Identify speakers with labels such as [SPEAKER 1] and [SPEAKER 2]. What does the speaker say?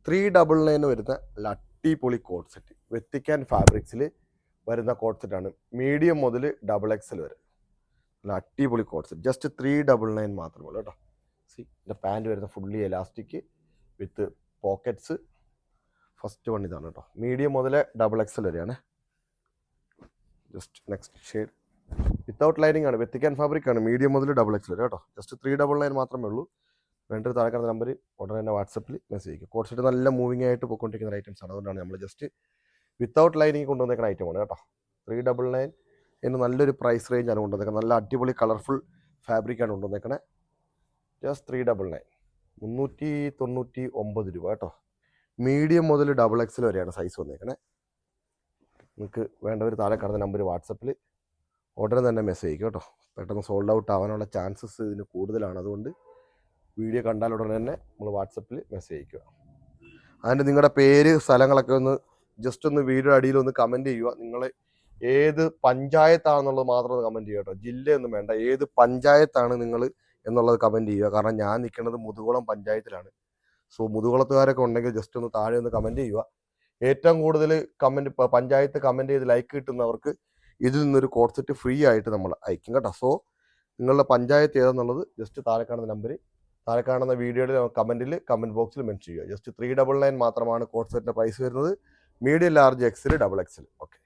[SPEAKER 1] 399 വരുന്ന അടിപൊളി code set. വെത്തിക്കാൻ ഫാബ്രിക്സിൽ വരുന്ന കോഡ് സെറ്റാണ്. മീഡിയം മുതൽ XXL വരെ നല്ല അടിപൊളി കോഡ് സെറ്റ്. ജസ്റ്റ് 399 മാത്രമേ ഉള്ളൂ കേട്ടോ. സി ഇതിൻ്റെ പാൻറ് വരുന്ന ഫുള്ളി എലാസ്റ്റിക് വിത്ത് പോക്കറ്റ്സ്. ഫസ്റ്റ് വൺ ഇതാണ് കേട്ടോ. മീഡിയം മുതൽ XXL വരെയാണ്. Just next shade without lining ആണ്. വെത്തിക്കാൻ ഫാബ്രിക് ആണ്. മീഡിയം മുതൽ XXL വരെ കേട്ടോ. ജസ്റ്റ് 399 മാത്രമേ ഉള്ളൂ. വേണ്ടൊരു താഴെ കാണുന്ന നമ്പർ ഉടനെ തന്നെ വാട്സപ്പിൽ മെസ്സേജ് ചെയ്യും. കോഡ് സെറ്റ് നല്ല മൂവിങ് ആയിട്ട് പോയിക്കൊണ്ടിരിക്കുന്ന ഐറ്റംസ് ആണ്. അതുകൊണ്ടാണ് നമ്മൾ ജസ്റ്റ് വിത്തൗട്ട് ലൈനിങ് കൊണ്ടുവന്നേക്കുന്ന ഐറ്റമാണ് കേട്ടോ. 399 എന്ന് നല്ലൊരു പ്രൈസ് റേഞ്ചാണ് കൊണ്ടുവന്നേക്കുന്നത്. നല്ല അടിപൊളി കളർഫുൾ ഫാബ്രിക്കാണ് കൊണ്ടുവന്നേക്കണേ. ജസ്റ്റ് 399 399 രൂപ കേട്ടോ. മീഡിയം മുതൽ XXL വരെയാണ് സൈസ് വന്നേക്കണേ. നിങ്ങൾക്ക് വേണ്ടവർ താഴെ കാണുന്ന നമ്പർ വാട്സപ്പിൽ ഉടനെ തന്നെ മെസ്സേജ് ചെയ്യും കേട്ടോ. പെട്ടെന്ന് സോൾഡ് ഔട്ട് ആവാനുള്ള ചാൻസസ് ഇതിന് കൂടുതലാണ്. അതുകൊണ്ട് വീഡിയോ കണ്ടാൽ ഉടനെ തന്നെ നമ്മൾ വാട്സപ്പിൽ മെസ്സേജ് അയക്കുക. അതിൻ്റെ നിങ്ങളുടെ പേര് സ്ഥലങ്ങളൊക്കെ ഒന്ന് ജസ്റ്റ് ഒന്ന് വീഡിയോ അടിയിൽ ഒന്ന് കമൻറ്റ് ചെയ്യുക. നിങ്ങൾ ഏത് പഞ്ചായത്താണെന്നുള്ളത് മാത്രം ഒന്ന് കമൻറ്റ് ചെയ്യുക കേട്ടോ. ജില്ലയൊന്നും വേണ്ട, ഏത് പഞ്ചായത്താണ് നിങ്ങൾ എന്നുള്ളത് കമൻറ്റ് ചെയ്യുക. കാരണം ഞാൻ നിൽക്കുന്നത് മുതുകുളം പഞ്ചായത്തിലാണ്. സോ മുതുകുളത്തുകാരൊക്കെ ഉണ്ടെങ്കിൽ ജസ്റ്റ് ഒന്ന് താഴെ ഒന്ന് കമൻറ്റ് ചെയ്യുക. ഏറ്റവും കൂടുതൽ കമൻറ്റ് പഞ്ചായത്ത് കമൻറ്റ് ചെയ്ത് ലൈക്ക് കിട്ടുന്നവർക്ക് ഇതിൽ നിന്നൊരു കോഡ് സെറ്റ് ഫ്രീ ആയിട്ട് നമ്മൾ അയക്കും കേട്ടോ. സോ നിങ്ങളുടെ പഞ്ചായത്ത് ഏതെന്നുള്ളത് ജസ്റ്റ് താഴെ കാണുന്ന നമ്പർ, താഴെ കാണുന്ന വീഡിയോയുടെ കമൻറ്റ് ബോക്സിൽ മെൻഷൻ ചെയ്യുക. ജസ്റ്റ് 399 മാത്രമാണ് കോഡ് സെറ്റിൻ്റെ പ്രൈസ് വരുന്നത്. Medium large XL XXL. Okay.